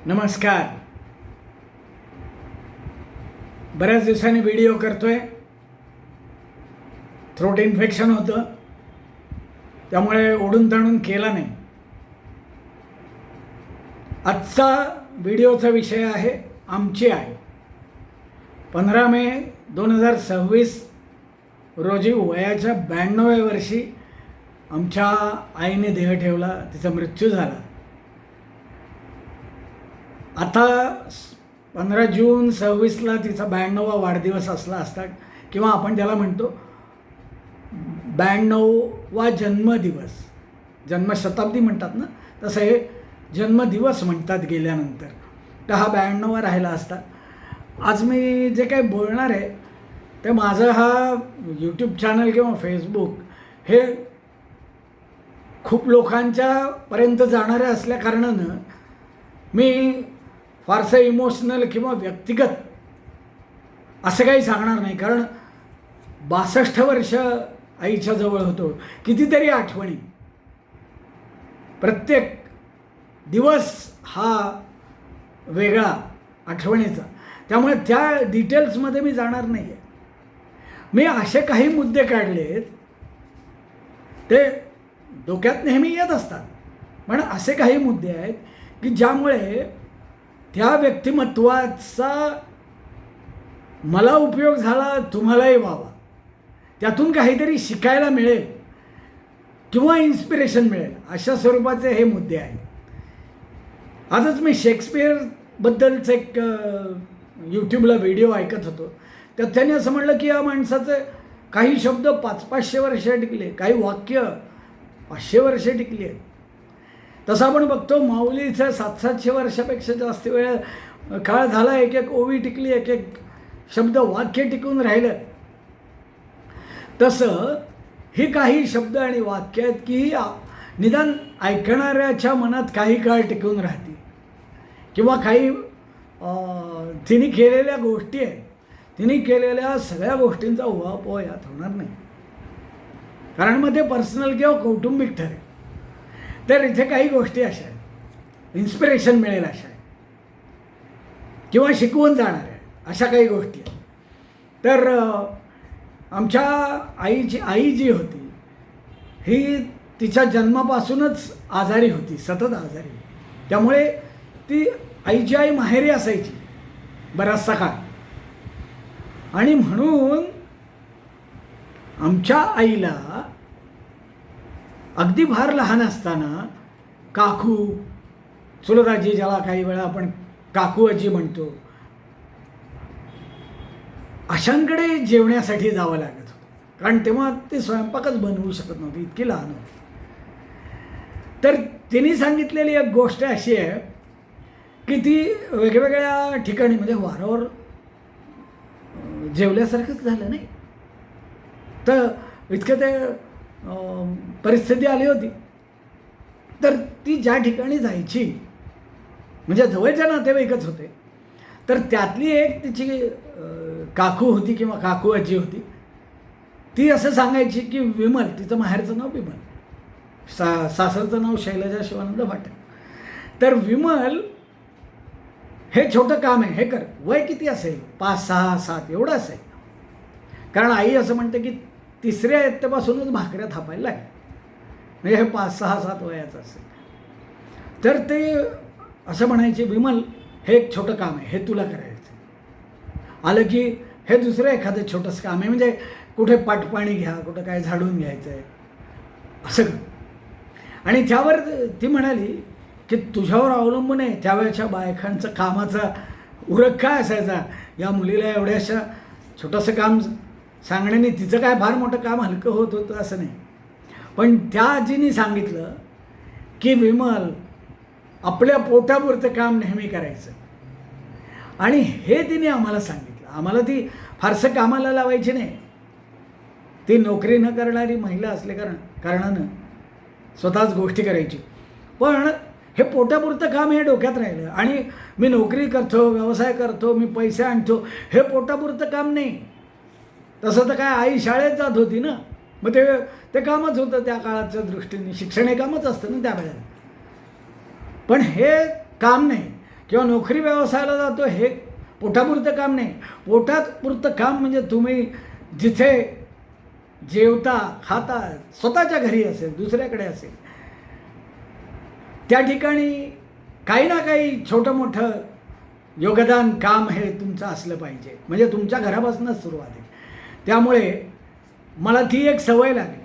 नमस्कार. बऱ्याच दिवसांनी व्हिडिओ करतोय. थ्रोट इन्फेक्शन होतं, त्यामुळे ओढून ताणून केला नाही. आजचा व्हिडिओचा विषय आहे आमची आई. 15 मे 2026 रोजी वयाच्या 92व्या वर्षी आमच्या आईने देह ठेवला. तिचा मृत्यू झाला. आता 15 जून 26ला तिचा 92वा वाढदिवस असला असता, किंवा आपण त्याला म्हणतो 92वा जन्मदिवस. जन्मशताब्दी म्हणतात ना, तसं हे जन्मदिवस म्हणतात गेल्यानंतर. तर हा 92वा राहिला असता. आज मी जे काही बोलणार आहे ते माझं हा यूट्यूब चॅनल किंवा फेसबुक हे खूप लोकांच्यापर्यंत जाणारे असल्या कारणानं मी फारसं इमोशनल किंवा व्यक्तिगत असं काही सांगणार नाही. कारण 62 वर्ष आईच्या जवळ होतो. कितीतरी आठवणी, प्रत्येक दिवस हा वेगळा आठवणीचा. त्यामुळे त्या डिटेल्समध्ये मी जाणार नाही आहे. मी असे काही मुद्दे काढलेत, ते डोक्यात नेहमी येत असतात, पण असे काही मुद्दे आहेत की ज्यामुळे त्या व्यक्तिमत्वाचा मला उपयोग झाला, तुम्हालाही व्हावा, त्यातून काहीतरी शिकायला मिळेल किंवा इन्स्पिरेशन मिळेल, अशा स्वरूपाचे हे मुद्दे आहेत. आजच मी शेक्सपियरबद्दलचं एक यूट्यूबला व्हिडिओ ऐकत होतो. त्यात त्याने असं म्हणलं की या माणसाचे काही शब्द 500-500 वर्ष टिकले, काही वाक्य 500 वर्ष टिकली आहेत. तसं आपण बघतो माऊलीचं 700-700 वर्षापेक्षा जास्त वेळ काळ झाला. एक एक ओवी टिकली, एक एक शब्द वाक्य टिकून राहिलं. तसं ही काही शब्द आणि वाक्य आहेत की निदान ऐकणाऱ्याच्या मनात काही काळ टिकून राहतील, किंवा काही तिने केलेल्या गोष्टी आहेत, तिने केलेल्या सगळ्या गोष्टींचा उहापोह यात होणार नाही. कारण मग ते पर्सनल किंवा कौटुंबिक ठरेल. तर इथे काही गोष्टी अशा आहेत, इन्स्पिरेशन मिळेल अशा आहेत, किंवा शिकवून जाणार आहे अशा काही गोष्टी आहेत. तर आमच्या आई जी होती ही तिच्या जन्मापासूनच आजारी होती, सतत आजारी. त्यामुळे ती आईची आई माहेरी असायची बराचसा काळ. आणि म्हणून आमच्या आईला अगदी फार लहान असताना काकू, चुलत ज्याला काही वेळा आपण काकू आजी म्हणतो, अशांकडे जेवण्यासाठी जावं लागत होतं. कारण तेव्हा ते स्वयंपाकच बनवू शकत नव्हते, इतकी लहान होती. तर तिने सांगितलेली एक गोष्ट अशी आहे की ती वेगवेगळ्या ठिकाणी, म्हणजे वारंवार जेवल्यासारखंच झालं नाही, तर इतकं ते परिस्थिती आली होती. तर ती ज्या ठिकाणी जायची, म्हणजे जवळच्या नातेवाईकच होते, तर त्यातली एक तिची काकू होती किंवा काकू आजी होती. ती असं सांगायची की विमल, तिचं माहेरचं नाव विमल, सासरचं नाव शैलजा शिवानंद फाटक. तर विमल, हे छोटं काम आहे, हे कर. वय किती असेल? 5, 6, 7 एवढं असेल. कारण आई असं म्हणते की 3ऱ्या इयत्तेपासूनच भाकऱ्या थापायला लागल्या, म्हणजे हे 5, 6, 7 वयाचं असेल. तर ते असं म्हणायचे, विमल हे एक छोटं काम आहे, हे तुला करायचं. आलं की हे दुसरं एखादं छोटंसं काम आहे, म्हणजे कुठे पाटपाणी घ्या, कुठं काय झाडून घ्यायचं आहे, असं कर. आणि त्यावर ती म्हणाली की तुझ्यावर अवलंबून आहे त्यावेळेच्या बायकांचं कामाचा उरक काय असायचा. या मुलीला एवढ्याशा छोटंसं काम सांगण्याने तिचं काय फार मोठं काम हलकं होत होतं असं नाही. पण त्या आजीने सांगितलं की विमल, आपल्या पोटापुरतं काम नेहमी करायचं. आणि हे तिने आम्हाला सांगितलं. आम्हाला ती फारसं कामाला लावायची नाही. ती नोकरी न करणारी महिला असल्या कारणानं स्वतःच गोष्टी करायची. पण हे पोटापुरतं काम हे डोक्यात राहिलं. आणि मी नोकरी करतो, व्यवसाय करतो, मी पैसे आणतो, हे पोटापुरतं काम नाही. तसं तर काय आई शाळेत जात होती ना, मग ते कामच होतं त्या काळाच्या दृष्टीने. शिक्षण हे कामच असतं ना त्यावेळेला. पण हे काम नाही किंवा नोकरी व्यवसायाला जातो हे पोटापुरतं काम नाही. पोटापुरतं काम म्हणजे तुम्ही जिथे जेवता खाता स्वतःच्या घरी असेल दुसऱ्याकडे असेल त्या ठिकाणी काही ना काही छोटं मोठं योगदान काम हे तुमचं असलं पाहिजे. म्हणजे तुमच्या घरापासूनच सुरुवात आहे. त्यामुळे मला ती एक सवय लागली.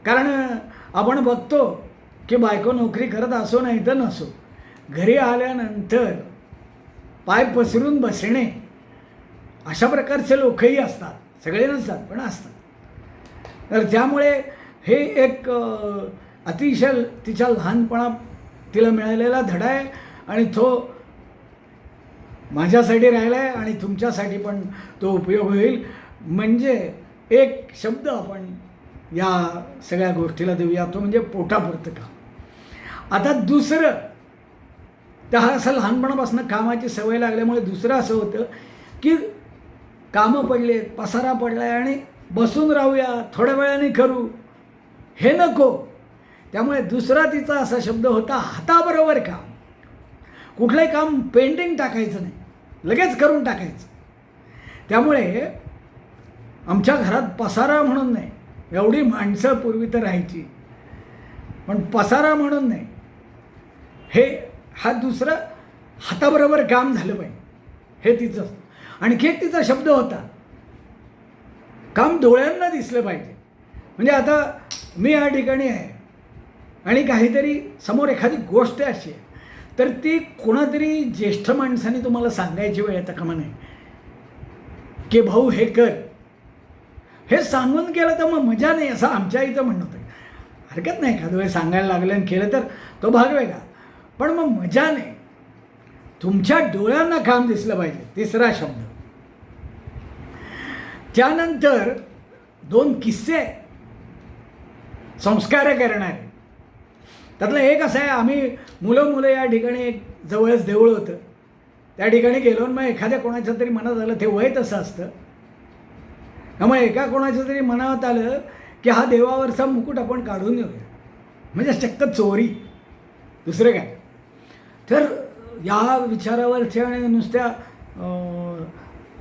कारण आपण बघतो की बायको नोकरी करत असो नाही तर नसो घरी आल्यानंतर पाय पसरून बसणे अशा प्रकारचे लोकही असतात. सगळे नसतात पण असतात. तर त्यामुळे हे एक अतिशय तिच्या लहानपणा तिला मिळालेला धडा आहे आणि तो माझ्यासाठी राहिला आहे आणि तुमच्यासाठी पण तो उपयोग होईल. म्हणजे एक शब्द आपण या सगळ्या गोष्टीला देऊया तो म्हणजे पोटापुरतं काम. आता दुसरं त्या असं लहानपणापासून कामाची सवय लागल्यामुळे दुसरं असं होतं की कामं पडलेत पसारा पडला आहे आणि बसून राहूया थोड्या वेळाने करू हे नको. त्यामुळे दुसरा तिचा असा शब्द होता हाताबरोबर काम. कुठलंही काम पेंडिंग टाकायचं नाही लगेच करून टाकायचं. त्यामुळे आमच्या घरात पसारा म्हणून नाही एवढी माणसं पूर्वी तर राहायची पण पसारा म्हणून नाही हे हा दुसरा हाताबरोबर काम झालं पाहिजे हे तिचं. आणखी एक तिचा शब्द होता काम डोळ्यांना दिसलं पाहिजे. म्हणजे आता मी या ठिकाणी आहे आणि काहीतरी समोर एखादी गोष्ट अशी आहे तर ती कोणातरी ज्येष्ठ माणसाने तुम्हाला सांगायची वेळ येता कामा नाही की भाऊ हे कर. हे सांगून केलं तर मग मजा नाही असं आमच्या आईचं म्हणणं होतं. हरकत नाही एखादं वेळ सांगायला लागलं आणि केलं तर तो भाग वेगळा पण मग मजा नाही. तुमच्या डोळ्यांना काम दिसलं पाहिजे तिसरा शब्द. त्यानंतर 2 किस्से संस्कार करणारे. त्यातलं एक असं आहे आम्ही मुलं या ठिकाणी एक जवळच देऊळ होतं त्या ठिकाणी गेलो मग एखाद्या कोणाच्या तरी मनात आलं ते वय तसं असतं. त्यामुळे एका कोणाच्या तरी मनात आलं की हा देवावरचा मुकुट आपण काढून येऊया म्हणजे चक्क चोरी दुसरं काय. तर या विचारावरचे आणि नुसत्या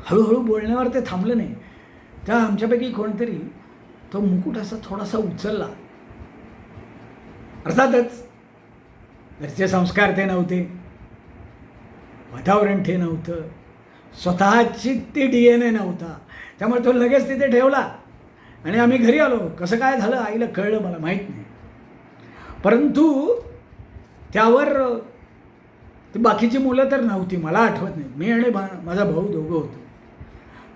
हळूहळू बोलण्यावर ते थांबलं नाही. त्या आमच्यापैकी कोणीतरी तो मुकुट असा थोडासा उचलला. अर्थातच घरचे संस्कार ते नव्हते वातावरण ते नव्हतं स्वतःची ती DNA नव्हता. त्यामुळे तो लगेच तिथे ठेवला आणि आम्ही घरी आलो. कसं काय झालं आईला कळलं मला माहीत नाही. परंतु त्यावर ती बाकीची मुलं तर नव्हती मला आठवत नाही. मी आणि माझा भाऊ दोघं होतो.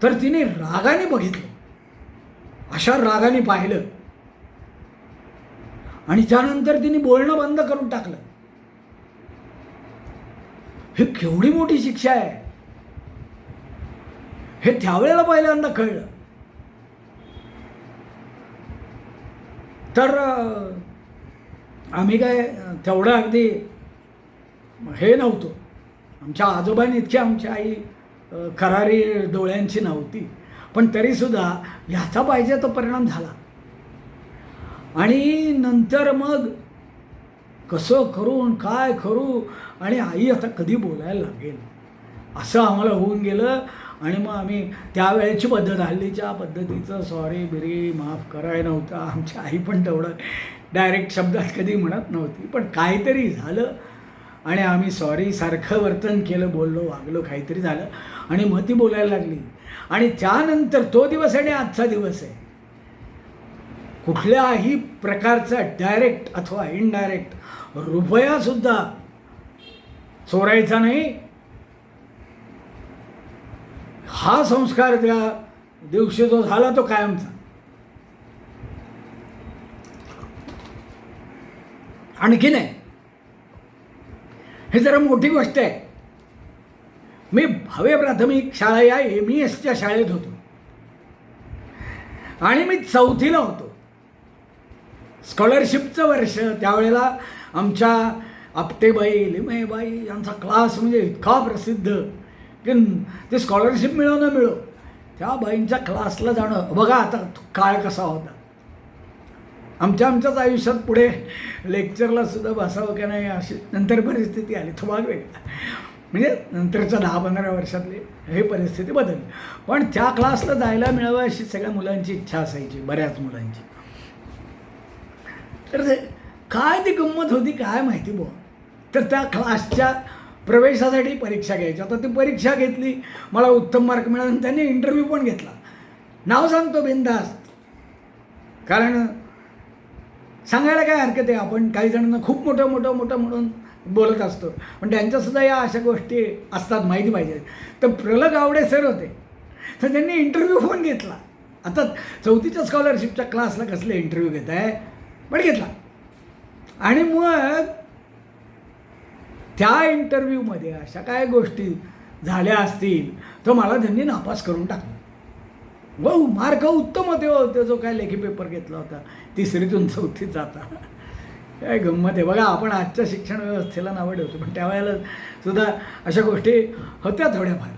तर तिने रागाने बघितलं अशा रागाने पाहिलं आणि त्यानंतर तिने बोलणं बंद करून टाकलं. ही केवढी मोठी शिक्षा आहे हे त्यावेळेला पहिल्यांदा कळलं. तर आम्ही काय तेवढं अगदी हे नव्हतो. आमच्या आजोबांनी इतकी आमची आई करारी डोळ्यांची नव्हती पण तरीसुद्धा ह्याचा पाहिजे तो परिणाम झाला. आणि नंतर मग कसं करून काय करू आणि आई आता कधी बोलायला लागेल असं आम्हाला होऊन गेलं. आणि मग आम्ही त्यावेळेची पद्धत हल्लीच्या पद्धतीचं सॉरी बिरी माफ करायला नव्हतं. आमची आई पण तेवढं डायरेक्ट शब्दात कधी म्हणत नव्हती पण काहीतरी झालं आणि आम्ही सॉरी सारखं वर्तन केलं बोललो वागलो काहीतरी झालं आणि मग ती बोलायला लागली. आणि त्यानंतर तो दिवस आणि आजचा दिवस आहे कुठल्याही प्रकारचा डायरेक्ट अथवा इनडायरेक्ट रुपयासुद्धा चोरायचा नाही. हा संस्कार त्या दिवशी जो झाला तो कायमचा. आणखी नाही हे जरा मोठी गोष्ट आहे. मी भावे प्राथमिक शाळा या MESच्या शाळेत होतो आणि मी 4थीला होतो. स्कॉलरशिपचं वर्ष त्यावेळेला आमच्या आपटेबाई लिमेबाई यांचा क्लास म्हणजे इतका प्रसिद्ध की ते स्कॉलरशिप मिळो न मिळो त्या बाईंच्या क्लासला जाणं. बघा आता काळ कसा होता. आमच्याच आयुष्यात पुढे लेक्चरला सुद्धा बसावं की नाही अशी नंतर परिस्थिती आली तो भाग वेगळा. म्हणजे नंतरच्या 10-15 वर्षातली ही परिस्थिती बदलली. पण त्या क्लासला जायला मिळावं अशी सगळ्या मुलांची इच्छा असायची, बऱ्याच मुलांची. तर ते काय ती गंमत होती काय माहिती बुवा. तर त्या क्लासच्या प्रवेशासाठी परीक्षा घ्यायची. आता ती परीक्षा घेतली, मला उत्तम मार्क मिळाले. त्यांनी इंटरव्ह्यू पण घेतला. नाव सांगतो बिनधास्त, कारण सांगायला काय हरकत आहे. आपण काही जणांना खूप मोठं म्हणून बोलत असतो, पण त्यांच्यासुद्धा या अशा गोष्टी असतात, माहिती पाहिजे. तर प्रल्हाद गावडे सर होते, तर त्यांनी इंटरव्ह्यू पण घेतला. आता 4थीच्या स्कॉलरशिपच्या क्लासला कसले इंटरव्ह्यू घेत आहे, पण घेतला. आणि मग त्या इंटरव्ह्यूमध्ये अशा काय गोष्टी झाल्या असतील तर मला त्यांनी नापास करून टाकलं. मार्क उत्तम होते होते जो काय लेखी पेपर घेतला होता 3रीतून 4थीत जाता. काय गंमत आहे बघा. आपण आजच्या शिक्षण व्यवस्थेला नावं ठेवतो, पण त्यावेळेला सुद्धा अशा गोष्टी होत्या थोड्याफार.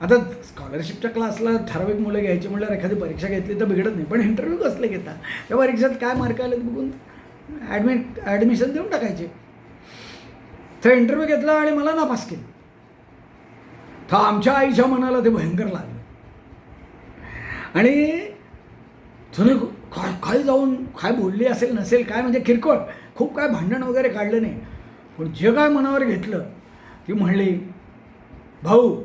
आता स्कॉलरशिपच्या क्लासला ठराविक मुलं घ्यायची म्हटल्यावर एखादी परीक्षा घेतली तर बिघडत नाही, पण इंटरव्ह्यू कसले घेता, त्या परीक्षेत काय मार्क आले बघून ॲडमिशन देऊन टाकायचे. तर इंटरव्ह्यू घेतला आणि मला नापास केलं. तर आमच्या आईच्या मनाला ते भयंकर लागलं. आणि तुने काय जाऊन काय बोलली असेल नसेल काय, म्हणजे किरकोळ, खूप काय भांडण वगैरे काढलं नाही, पण जे काय मनावर घेतलं ती म्हणली, भाऊ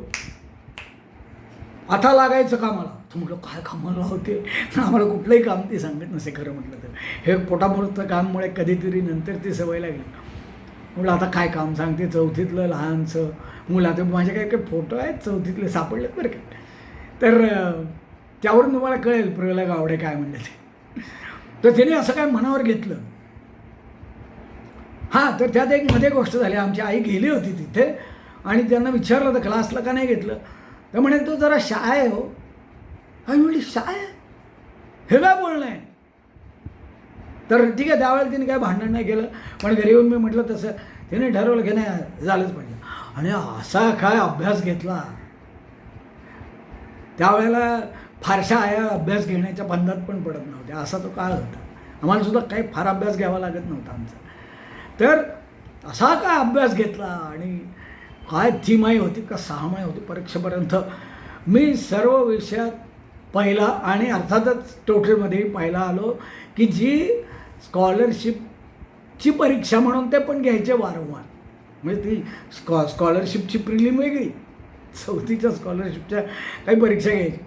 आता लागायचं कामाला. तर म्हटलं काय कामाला होते, आम्हाला कुठलंही काम ती सांगत नसे खरं म्हटलं तर. हे पोटापुरतं काममुळे कधीतरी नंतर ती सवय लागली. म्हटलं आता काय काम सांगते, 4थीतलं लहानसं मुलं. आता माझे काय काय फोटो आहेत 4थीतले सापडलेत बरं का. तर त्यावरून तुम्हाला कळेल प्रल्हाद गावडे काय म्हणले ते. तर त्याने असं काय मनावर घेतलं. हां, तर त्यात एक मध्ये गोष्ट झाली. आमची आई गेली होती तिथे आणि त्यांना विचारलं तर क्लासला का नाही घेतलं, तर म्हणे तो जरा शाय आहे हो. आई म्हणली शाय, हे काय बोलणं आहे. तर ठीक आहे, त्यावेळेला तिने काय भांडण नाही केलं, पण घरी येऊन मी म्हटलं तसं तिने ठरवलं की नाही झालंच पाहिजे. आणि असा काय अभ्यास घेतला. त्यावेळेला फारशा आया अभ्यास घेण्याच्या बंधात पण पडत नव्हत्या, असा तो काळ होता. आम्हाला सुद्धा काही फार अभ्यास घ्यावा लागत नव्हता आमचा. तर असा काय अभ्यास घेतला आणि काय तिमाही होती का 6 महिने होती परीक्षेपर्यंत. मी सर्व विषयात पहिला आणि अर्थातच टोटलमध्येही पहिला आलो, की जी स्कॉलरशिपची परीक्षा म्हणून ते पण घ्यायचे वारंवार. म्हणजे ती स्कॉलरशिपची प्रिलिम वेगळी, 4थीच्या स्कॉलरशिपच्या काही परीक्षा घ्यायची.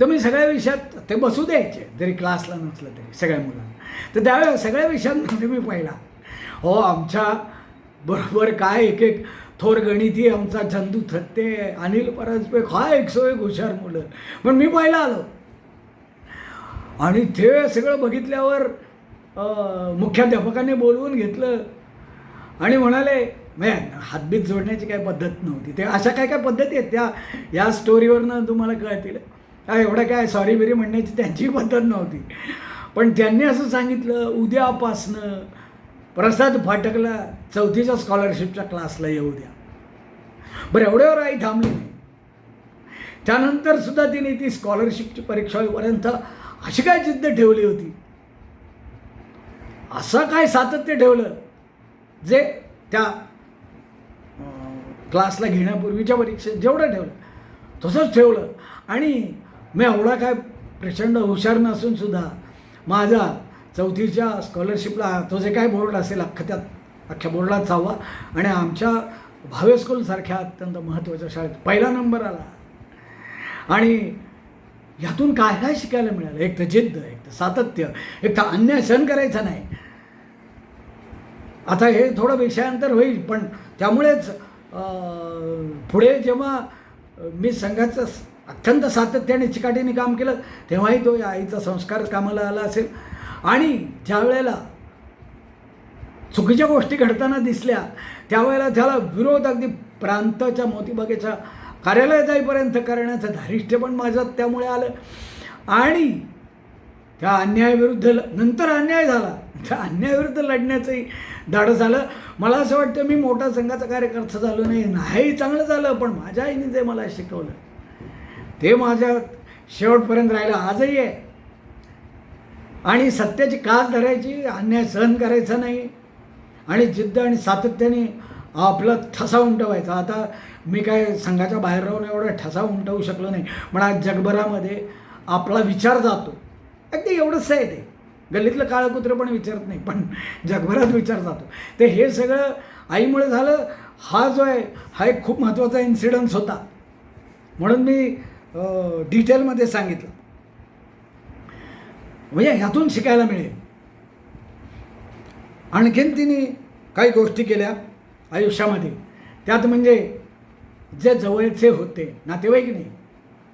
तर मी सगळ्या विषयात ते बसू द्यायचे, जरी क्लासला नसलं तरी सगळ्या मुलांना. तर त्यावेळेस सगळ्या विषयांमध्ये मी पहिला. हो, आमच्या बरोबर काय एक थोर गणिती आमचा चंदू थत्ते, अनिल परांजपे, काय 101 हुशार मुलं, पण मी पहिला आलो. आणि ते सगळं बघितल्यावर मुख्याध्यापकांनी बोलवून घेतलं आणि म्हणाले, म्हणजे हातबीत जोडण्याची काय पद्धत नव्हती. ते अशा काय काय पद्धती आहेत त्या या स्टोरीवरनं तुम्हाला कळतील. काय एवढं काय सॉरी बिरी म्हणण्याची त्यांची पद्धत नव्हती, पण त्यांनी असं सांगितलं, उद्यापासनं प्रसाद फाटकला 4थीच्या स्कॉलरशिपच्या क्लासला येऊ द्या. बरं, एवढ्यावर आई थांबली नाही. त्यानंतर सुद्धा तिने ती स्कॉलरशिपची परीक्षा होईपर्यंत अशी काय जिद्द ठेवली होती, असं काय सातत्य ठेवलं, जे त्या क्लासला घेण्यापूर्वीच्या परीक्षेत जेवढं ठेवलं तसंच ठेवलं. आणि मी एवढा काय प्रचंड हुशार नसून सुद्धा माझा 4थीच्या स्कॉलरशिपला तो जे काय बोर्ड असेल अख्ख्या बोर्डात 6वा आणि आमच्या भावे स्कूलसारख्या अत्यंत महत्त्वाच्या शाळेत पहिला नंबर आला. आणि यातून काय काय शिकायला मिळालं. एक तर जिद्द, एक तर सातत्य, एक तर अन्याय सहन करायचा नाही. आता हे थोडं विषयांतर होईल, पण त्यामुळेच पुढे जेव्हा मी संघाचं अत्यंत सातत्याने चिकाटीने काम केलं तेव्हाही तो या आईचा संस्कार कामाला आला असेल. आणि ज्या वेळेला चुकीच्या गोष्टी घडताना दिसल्या त्यावेळेला त्याला विरोध अगदी प्रांताच्या मोतीबागेच्या कार्यालयात जाईपर्यंत करण्याचं धारिष्ट्य पण माझ्यात त्यामुळे आलं. आणि त्या अन्यायाविरुद्ध नंतर अन्याय झाला, त्या अन्यायाविरुद्ध लढण्याचंही धाडस झालं. मला असं वाटतं मी मोठा संघाचा कार्यकर्ता झालो नाही चांगलं झालं, पण माझ्या आईने जे मला शिकवलं ते माझ्या शेवटपर्यंत राहिलं, आजही आहे. आणि सत्याची कास धरायची, अन्याय सहन करायचा नाही आणि जिद्द आणि सातत्याने आपला ठसा उमटवायचा. आता मी काय संघाच्या बाहेर राहून एवढा ठसा उमटवू शकलो नाही, पण आज जगभरामध्ये आपला विचार जातो. अगदी एवढंच आहे ते. गल्लीतलं काळं कुत्रं पण विचारत नाही, पण जगभरात विचार जातो. ते हे सगळं आईमुळे झालं. हा जो आहे हा एक खूप महत्त्वाचा इन्सिडन्स होता, म्हणून मी डिटेलमध्ये सांगितलं, म्हणजे ह्यातून शिकायला मिळेल. आणखीन तिने काही गोष्टी केल्या आयुष्यामध्ये. त्यात म्हणजे जे जवळचे होते नातेवाईक, नाही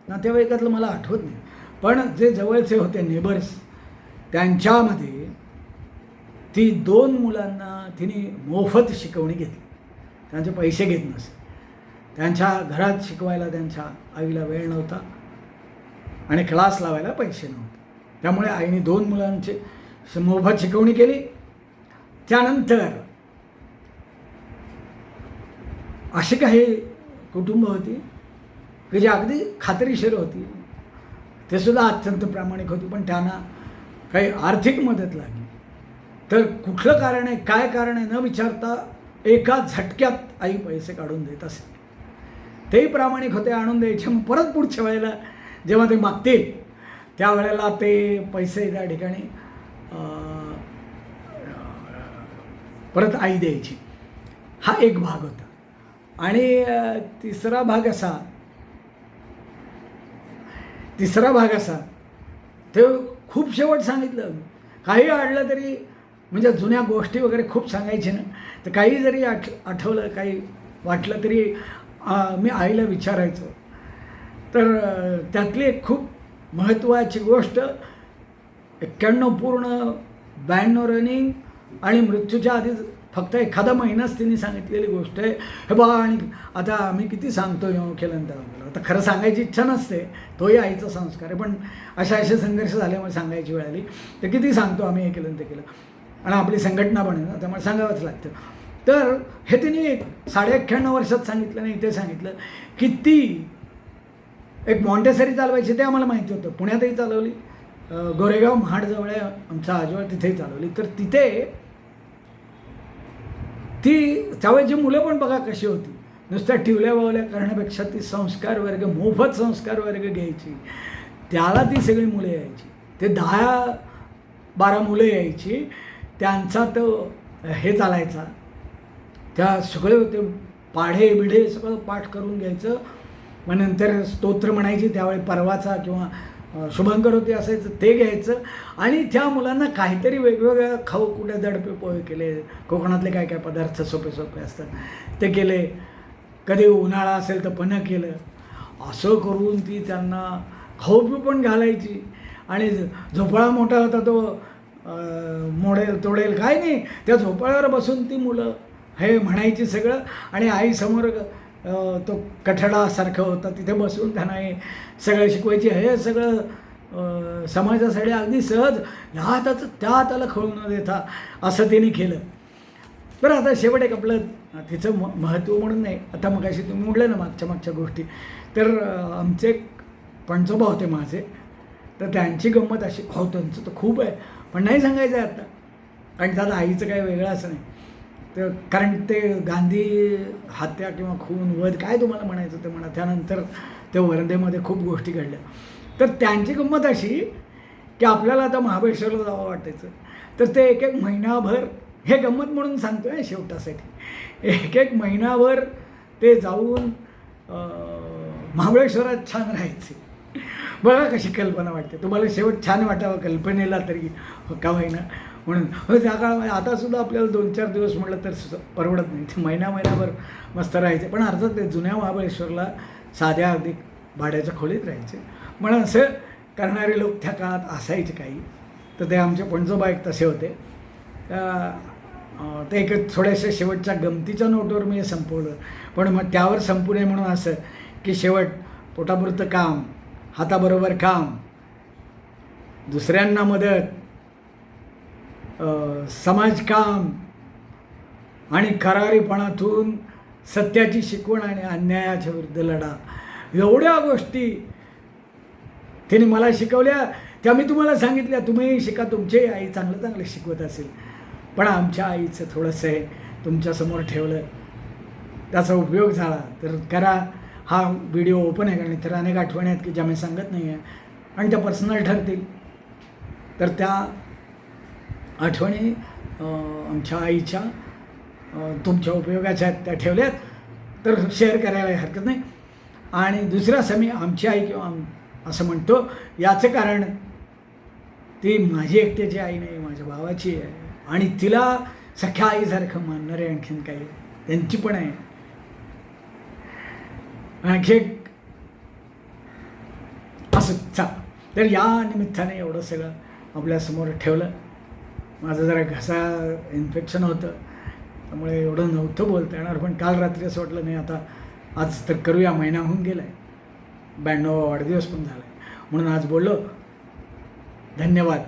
नातेवाईकातलं मला आठवत नाही, पण जे जवळचे होते नेबर्स, त्यांच्यामध्ये ती 2 मुलांना तिने मोफत शिकवणी घेतली. त्यांचे पैसे घेत नसे. त्यांच्या घरात शिकवायला त्यांच्या आईला वेळ नव्हता आणि क्लास लावायला पैसे नव्हते. त्यामुळे आईने 2 मुलांची मोफत शिकवणी केली. त्यानंतर अशी काही कुटुंब होती की जी अगदी खात्रीशीर होती, ते सुद्धा अत्यंत प्रामाणिक होती, पण त्यांना काही आर्थिक मदत लागली तर कुठलं कारण आहे, काय कारण आहे न विचारता एका झटक्यात आई पैसे काढून देत असे. तेही प्रामाणिक होते, आणून द्यायचे. मग परत पुढच्या वेळेला जेव्हा ते मागतील त्यावेळेला ते पैसे त्या ठिकाणी परत आई द्यायची. हा एक भाग होता. आणि तिसरा भाग असा ते खूप शेवट सांगितलं. काही अडलं तरी, म्हणजे जुन्या गोष्टी वगैरे खूप सांगायचे ना, तर काही जरी आठवलं, काही वाटलं तरी मी आईला विचारायचो. तर त्यातली एक खूप महत्त्वाची गोष्ट 91 पूर्ण, 92 रनिंग आणि मृत्यूच्या आधी फक्त एखादा महिनाच तिने सांगितलेली गोष्ट आहे. हे बा, आणि आता आम्ही किती सांगतो केल्यानंतर आम्हाला, आता खरं सांगायची इच्छा नसते, तोही आईचा संस्कार आहे, पण असे संघर्ष झाल्यामुळे सांगायची वेळ आली. तर किती सांगतो आम्ही, हे केलं ते केलं, आणि आपली संघटना पण आहे ना, त्यामुळे सांगावंच लागतं. तर हे तिने 91.5 वर्षात सांगितलं नाही, ते सांगितलं की ती एक मॉन्टेसरी चालवायची. ते आम्हाला माहिती होतं. पुण्यातही चालवली, गोरेगाव महाडजवळ आहे आमचा आजोळ, तिथेही चालवली. तर तिथे ती त्यावेळेची मुलं पण बघा कशी होती. नुसत्या टिवल्या बावल्या करण्यापेक्षा ती संस्कार वर्ग, मोफत संस्कार वर्ग घ्यायची. त्याला ती सगळी मुलं यायची. ते 10-12 मुलं यायची. त्यांचा तो हे चालायचा, त्या सगळे होते पाढे बिढे सगळं पाठ करून घ्यायचं. मग नंतर स्तोत्र म्हणायची, त्यावेळी परवाचा किंवा शुभंकर होते असायचं, ते घ्यायचं. आणि त्या मुलांना काहीतरी वेगवेगळ्या खाऊ, कुठे दडपे पोहे केले, कोकणातले काय काय पदार्थ सोपे सोपे असतात ते केले, कधी उन्हाळा असेल तर पन्ह केलं. असं करून ती त्यांना खाऊ पिऊ पण घालायची. आणि झोपाळा मोठा होता, तो मोडेल तोडेल काय नाही, त्या झोपाळ्यावर बसून ती मुलं हे म्हणायची सगळं. आणि आईसमोर तो कठडासारखं होता, तिथे बसून त्यांना हे सगळं शिकवायची. हे सगळं समाजासाठी अगदी सहज, ह्या हाताचं त्या हाताला खळू न देता असं तिने केलं. बरं, आता शेवट एक आपलं तिचं महत्त्व म्हणून नाही, आता मग अशी तुम्ही म्हटलं ना मागच्या गोष्टी, तर आमचे एक पणजोबा होते माझे, तर त्यांची गंमत अशी, हो त्यांचं तर खूप आहे पण नाही सांगायचं आहे आता, कारण त्यात आईचं काही वेगळं असं नाही. तर कारण ते गांधी हत्या किंवा खून वध काय तुम्हाला म्हणायचं ते म्हणा, त्यानंतर ते वर्धेमध्ये खूप गोष्टी घडल्या. तर त्यांची गंमत अशी की आपल्याला आता महाबळेश्वरला जावं वाटायचं, तर ते एक महिनाभर, हे गंमत म्हणून सांगतो आहे शेवटासाठी, एक महिनाभर ते जाऊन महाबळेश्वरात छान राहायचे. बघा कशी कल्पना वाटते तुम्हाला, शेवट छान वाटावं कल्पनेला तरी का होईना म्हणून. त्या काळामध्ये आतासुद्धा आपल्याला 2-4 दिवस म्हटलं तर परवडत नाही, ते महिनाभर मस्त राहायचे. पण अर्थात ते जुन्या महाबळेश्वरला साध्या अगदी भाड्याच्या खोलीत राहायचे. म्हणून असं करणारे लोक त्या काळात असायचे काही. तर ते आमचे पणजोबा एक तसे होते. ते एक थोड्याशा शेवटच्या गमतीच्या नोटवर मी संपवलं, पण मग त्यावर संपू नये म्हणून असं की शेवट पोटापुरतं काम, हाताबरोबर काम, दुसऱ्यांना मदत, समाजकाम आणि करारीपणातून सत्याची शिकवण आणि अन्यायाच्या विरुद्ध लढा, एवढ्या गोष्टी तिने मला शिकवल्या. त्या मी तुम्हाला सांगितल्या, तुम्हीही शिका, तुमची आई चांगलं शिकवत असेल. पण आमच्या आईचं थोडंसं आहे तुमच्यासमोर ठेवलं त्याचा उपयोग झाला तर करा. हा व्हिडिओ ओपन आहे कारण इतर अनेक आठवणी आहेत की ज्या मी सांगत नाही आहे आणि त्या पर्सनल ठरतील. तर त्या आठवणी आमच्या आईच्या तुमच्या उपयोगाच्या आहेत, त्या ठेवल्यात तर शेअर करायला हरकत नाही. आणि दुसरं असं मी आमची आई किंवा असं म्हणतो याचं कारण ती माझी एकट्याची आई नाही, माझ्या भावाची आहे आणि तिला सख्या आईसारखं मानणारे आणखीन काही त्यांची पण आहे. आणखी एक असं तर या निमित्ताने एवढं सगळं आपल्यासमोर ठेवलं. माझं जरा घसा इन्फेक्शन होतं त्यामुळे एवढं नव्हतं बोलता येणार, पण काल रात्री असं वाटलं नाही आता आज तर करूया. महिना होऊन गेला आहे, 92वा वाढदिवस पण झाला आहे म्हणून आज बोललो. धन्यवाद.